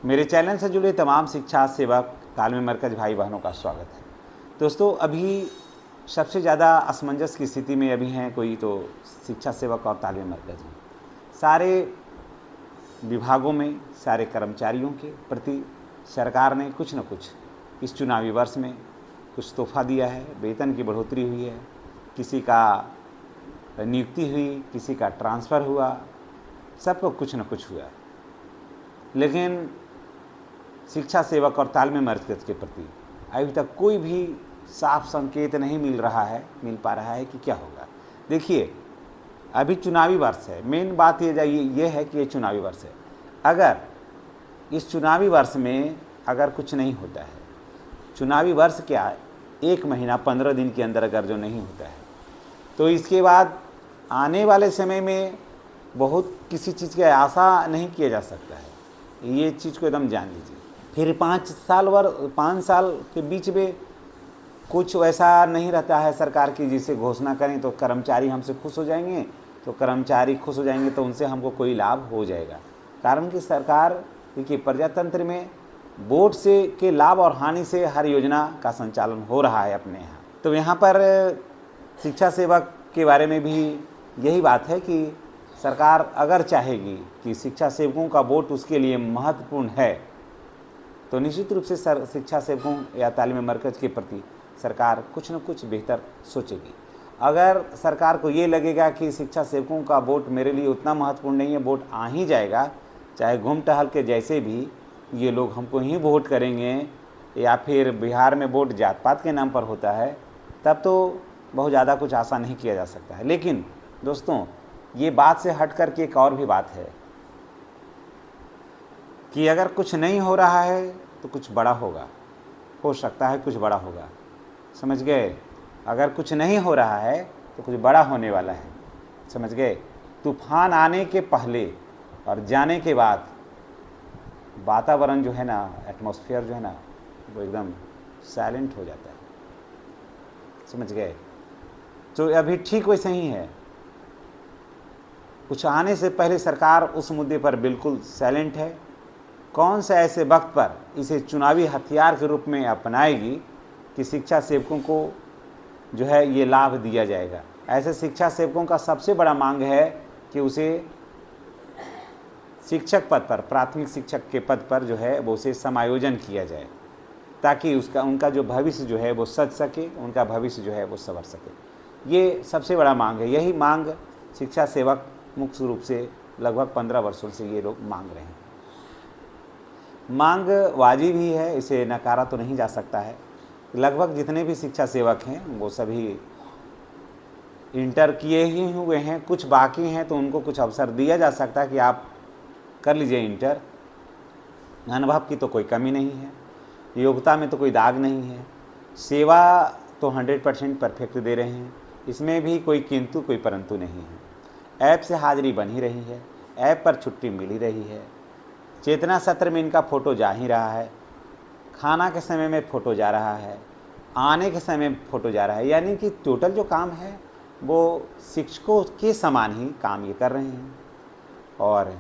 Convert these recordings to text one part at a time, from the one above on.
मेरे चैनल से जुड़े तमाम शिक्षा सेवक तालमेल मरकज़ भाई बहनों का स्वागत है। दोस्तों, अभी सबसे ज़्यादा असमंजस की स्थिति में अभी हैं कोई तो शिक्षा सेवक और तालमेल मरकज़ हैं। सारे विभागों में सारे कर्मचारियों के प्रति सरकार ने कुछ न कुछ इस चुनावी वर्ष में कुछ तोहफा दिया है। वेतन की बढ़ोतरी हुई है, किसी का नियुक्ति हुई, किसी का ट्रांसफ़र हुआ, सबको कुछ न कुछ हुआ। लेकिन शिक्षा सेवक और तालमेल मरकज़ के प्रति अभी तक कोई भी साफ संकेत नहीं मिल पा रहा है कि क्या होगा। देखिए, अभी चुनावी वर्ष है। मेन बात ये है कि ये चुनावी वर्ष है। अगर इस चुनावी वर्ष में अगर कुछ नहीं होता है, चुनावी वर्ष क्या 1 महीना 15 दिन के अंदर अगर जो नहीं होता है, तो इसके बाद आने वाले समय में बहुत किसी चीज़ की आशा नहीं किया जा सकता है। ये चीज़ को एकदम जान लीजिए। फिर 5 साल के बीच में कुछ वैसा नहीं रहता है सरकार की जिसे घोषणा करें तो कर्मचारी हमसे खुश हो जाएंगे, तो कर्मचारी खुश हो जाएंगे तो उनसे हमको कोई लाभ हो जाएगा। कारण कि सरकार देखिए, प्रजातंत्र में वोट से के लाभ और हानि से हर योजना का संचालन हो रहा है अपने यहाँ। तो यहाँ पर शिक्षा सेवक के बारे में भी यही बात है कि सरकार अगर चाहेगी कि शिक्षा सेवकों का वोट उसके लिए महत्वपूर्ण है, तो निश्चित रूप से शिक्षा सेवकों या तालीम मरकज़ के प्रति सरकार कुछ न कुछ बेहतर सोचेगी। अगर सरकार को ये लगेगा कि शिक्षा सेवकों का वोट मेरे लिए उतना महत्वपूर्ण नहीं है, वोट आ ही जाएगा, चाहे घूम टहल के जैसे भी ये लोग हमको ही वोट करेंगे, या फिर बिहार में वोट जात पात के नाम पर होता है, तब तो बहुत ज़्यादा कुछ आशा नहीं किया जा सकता है। लेकिन दोस्तों, ये बात से हट कर के एक और भी बात है कि अगर कुछ नहीं हो रहा है तो कुछ बड़ा होगा, हो सकता है कुछ बड़ा होगा। समझ गए? अगर कुछ नहीं हो रहा है तो कुछ बड़ा होने वाला है। समझ गए? तूफान आने के पहले और जाने के बाद वातावरण जो है ना, एटमॉस्फेयर जो है ना, वो एकदम साइलेंट हो जाता है। समझ गए? तो अभी ठीक वैसे ही है। कुछ आने से पहले सरकार उस मुद्दे पर बिल्कुल साइलेंट है। कौन से ऐसे वक्त पर इसे चुनावी हथियार के रूप में अपनाएगी कि शिक्षा सेवकों को जो है ये लाभ दिया जाएगा। ऐसे शिक्षा सेवकों का सबसे बड़ा मांग है कि उसे शिक्षक पद पर, प्राथमिक शिक्षक के पद पर जो है वो उसे समायोजन किया जाए, ताकि उनका जो भविष्य जो है वो सज सके, उनका भविष्य जो है वो संवर सके। ये सबसे बड़ा मांग है। यही मांग शिक्षा सेवक मुख्य रूप से लगभग 15 वर्षों से ये लोग मांग रहे हैं। मांग वाजिब ही है, इसे नकारा तो नहीं जा सकता है। लगभग जितने भी शिक्षा सेवक हैं वो सभी इंटर किए ही हुए हैं, कुछ बाकी हैं तो उनको कुछ अवसर दिया जा सकता है कि आप कर लीजिए इंटर। अनुभव की तो कोई कमी नहीं है, योग्यता में तो कोई दाग नहीं है, सेवा तो 100% परफेक्ट दे रहे हैं, इसमें भी कोई किंतु कोई परंतु नहीं है। ऐप से हाजिरी बन ही रही है, ऐप पर छुट्टी मिल ही रही है, चेतना सत्र में इनका फ़ोटो जा ही रहा है, खाना के समय में फ़ोटो जा रहा है, आने के समय में फ़ोटो जा रहा है। यानी कि टोटल जो काम है वो शिक्षकों के समान ही काम ये कर रहे हैं। और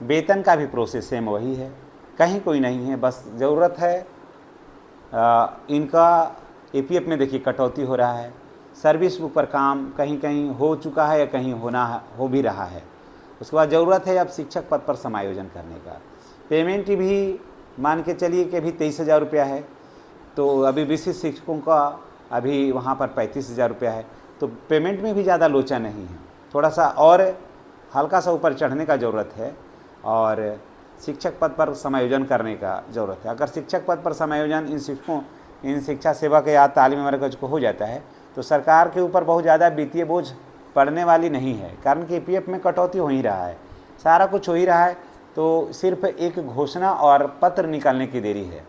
वेतन का भी प्रोसेस सेम वही है, कहीं कोई नहीं है। बस ज़रूरत है इनका एपीएफ में देखिए कटौती हो रहा है, सर्विस बुक पर काम कहीं कहीं हो चुका है या कहीं हो भी रहा है। उसके बाद ज़रूरत है अब शिक्षक पद पर समायोजन करने का। पेमेंट भी मान के चलिए कि अभी 23,000 रुपया है, तो अभी विशिष्ट शिक्षकों का अभी वहाँ पर 35,000 रुपया है, तो पेमेंट में भी ज़्यादा लोचा नहीं है। थोड़ा सा और हल्का सा ऊपर चढ़ने का ज़रूरत है और शिक्षक पद पर समायोजन करने का ज़रूरत है। अगर शिक्षक पद पर समायोजन इन शिक्षा सेवक या तालीम मरकज़ को हो जाता है तो सरकार के ऊपर बहुत ज़्यादा वित्तीय बोझ पड़ने वाली नहीं है। कारण कि पीएफ में कटौती हो ही रहा है, सारा कुछ हो ही रहा है, तो सिर्फ एक घोषणा और पत्र निकालने की देरी है।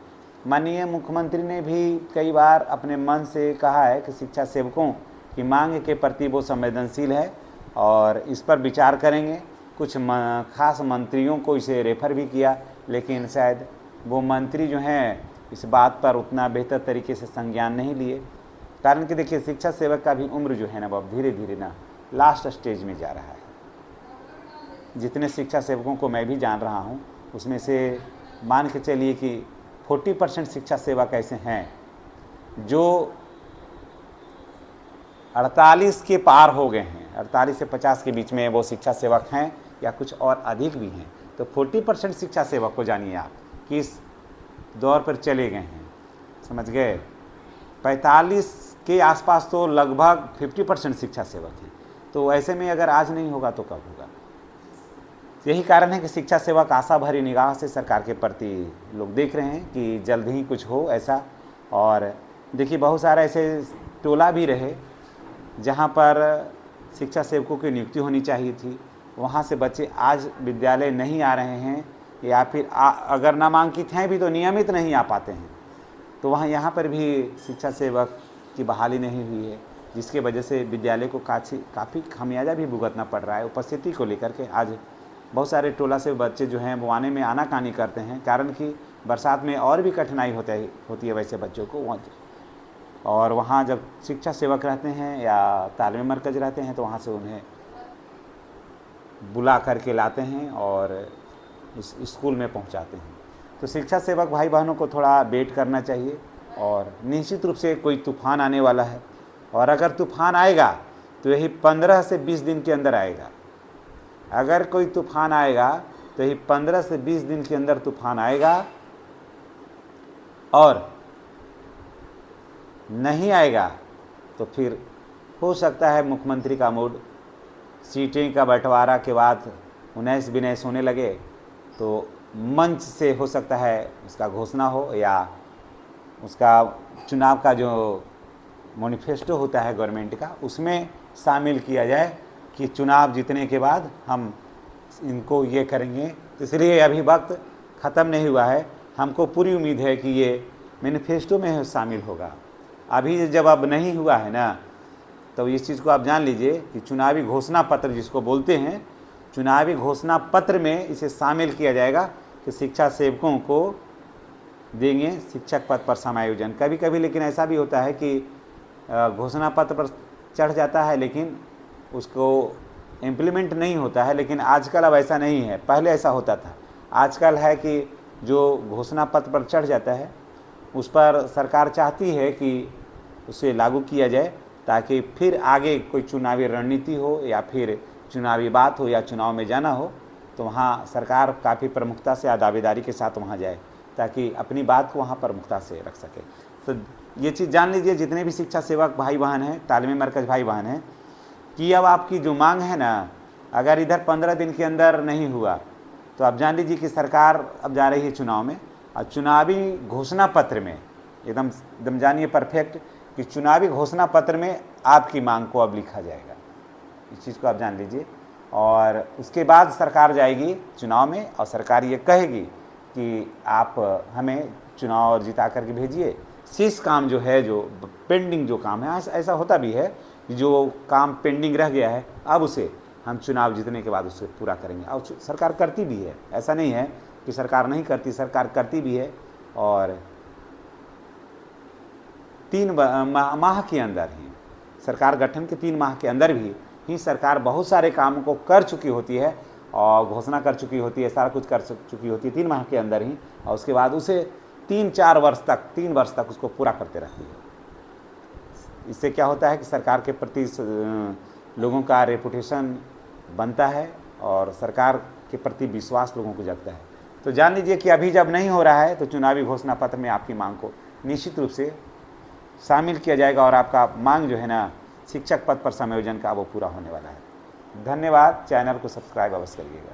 माननीय मुख्यमंत्री ने भी कई बार अपने मन से कहा है कि शिक्षा सेवकों की मांग के प्रति वो संवेदनशील है और इस पर विचार करेंगे। कुछ खास मंत्रियों को इसे रेफर भी किया, लेकिन शायद वो मंत्री जो हैं इस बात पर उतना बेहतर तरीके से संज्ञान नहीं लिए। कारण कि देखिए, शिक्षा सेवक का भी उम्र जो है ना, वो धीरे धीरे ना लास्ट स्टेज में जा रहा है। जितने शिक्षा सेवकों को मैं भी जान रहा हूँ उसमें से मान के चलिए कि 40% शिक्षा सेवक ऐसे हैं जो 48 के पार हो गए हैं, 48 से 50 के बीच में वो शिक्षा सेवक हैं या कुछ और अधिक भी हैं। तो 40% शिक्षा सेवक को जानिए आप किस दौर पर चले गए हैं, समझ गए। 45 के आसपास तो लगभग 50% शिक्षा सेवक हैं। तो ऐसे में अगर आज नहीं होगा तो कब होगा। यही कारण है कि शिक्षा सेवक आशा भरी निगाह से सरकार के प्रति लोग देख रहे हैं कि जल्द ही कुछ हो ऐसा। और देखिए बहुत सारे ऐसे टोला भी रहे जहाँ पर शिक्षा सेवकों की नियुक्ति होनी चाहिए थी, वहाँ से बच्चे आज विद्यालय नहीं आ रहे हैं या फिर अगर नामांकित हैं भी तो नियमित नहीं आ पाते हैं। तो वहाँ यहाँ पर भी शिक्षा सेवक की बहाली नहीं हुई है, जिसके वजह से विद्यालय को काफ़ी खामियाजा भी भुगतना पड़ रहा है। उपस्थिति को लेकर के आज बहुत सारे टोला से बच्चे जो हैं वो आने में आनाकानी करते हैं, कारण कि बरसात में और भी कठिनाई होती है वैसे बच्चों को। और वहाँ जब शिक्षा सेवक रहते हैं या तालीमी मरकज़ रहते हैं तो वहाँ से उन्हें बुला करके लाते हैं और इस स्कूल में पहुँचाते हैं। तो शिक्षा सेवक भाई बहनों को थोड़ा वेट करना चाहिए। और निश्चित रूप से कोई तूफ़ान आने वाला है, और अगर तूफ़ान आएगा तो यही 15 से 20 दिन के अंदर आएगा। अगर कोई तूफ़ान आएगा तो यही 15 से 20 दिन के अंदर तूफ़ान आएगा, और नहीं आएगा तो फिर हो सकता है मुख्यमंत्री का मूड, सीटें का बंटवारा के बाद 19-20 होने लगे तो मंच से हो सकता है उसका घोषणा हो, या उसका चुनाव का जो मैनिफेस्टो होता है गवर्नमेंट का उसमें शामिल किया जाए कि चुनाव जीतने के बाद हम इनको ये करेंगे। तो इसलिए अभी वक्त ख़त्म नहीं हुआ है, हमको पूरी उम्मीद है कि ये मैनिफेस्टो में शामिल होगा। अभी जब अब नहीं हुआ है ना, तो इस चीज़ को आप जान लीजिए कि चुनावी घोषणा पत्र जिसको बोलते हैं, चुनावी घोषणा पत्र में इसे शामिल किया जाएगा कि शिक्षा सेवकों को देंगे शिक्षक पद पर समायोजन। कभी कभी लेकिन ऐसा भी होता है कि घोषणा पत्र पर चढ़ जाता है लेकिन उसको इम्प्लीमेंट नहीं होता है। लेकिन आजकल अब ऐसा नहीं है, पहले ऐसा होता था। आजकल है कि जो घोषणा पत्र पर चढ़ जाता है उस पर सरकार चाहती है कि उसे लागू किया जाए, ताकि फिर आगे कोई चुनावी रणनीति हो या फिर चुनावी बात हो या चुनाव में जाना हो तो वहाँ सरकार काफ़ी प्रमुखता से दावेदारी के साथ वहाँ जाए, ताकि अपनी बात को वहाँ प्रमुखता से रख सके। तो ये चीज़ जान लीजिए जितने भी शिक्षा सेवक भाई बहन हैं, तालीमी मरकज़ भाई बहन हैं, कि अब आपकी जो मांग है ना, अगर इधर 15 दिन के अंदर नहीं हुआ तो आप जान लीजिए कि सरकार अब जा रही है चुनाव में। और चुनावी घोषणा पत्र में एकदम जानिए परफेक्ट कि चुनावी घोषणा पत्र में आपकी मांग को अब लिखा जाएगा। इस चीज़ को आप जान लीजिए। और उसके बाद सरकार जाएगी चुनाव में और सरकार ये कहेगी कि आप हमें चुनाव जिता करके भेजिए, शेष काम जो है, जो पेंडिंग जो काम है, ऐसा होता भी है कि जो काम पेंडिंग रह गया है अब उसे हम चुनाव जीतने के बाद उसे पूरा करेंगे। और सरकार करती भी है, ऐसा नहीं है कि सरकार नहीं करती, सरकार करती भी है। और 3 माह के अंदर ही, सरकार गठन के 3 माह के अंदर भी सरकार बहुत सारे कामों को कर चुकी होती है और घोषणा कर चुकी होती है, सारा कुछ कर चुकी होती है 3 माह के अंदर ही। और उसके बाद उसे 3 वर्ष तक उसको पूरा करते रहती है। इससे क्या होता है कि सरकार के प्रति लोगों का रेपुटेशन बनता है और सरकार के प्रति विश्वास लोगों को जगता है। तो जान लीजिए कि अभी जब नहीं हो रहा है तो चुनावी घोषणा पत्र में आपकी मांग को निश्चित रूप से शामिल किया जाएगा और आपका मांग जो है ना शिक्षक पद पर समायोजन का वो पूरा होने वाला है। धन्यवाद। चैनल को सब्सक्राइब अवश्य करिएगा।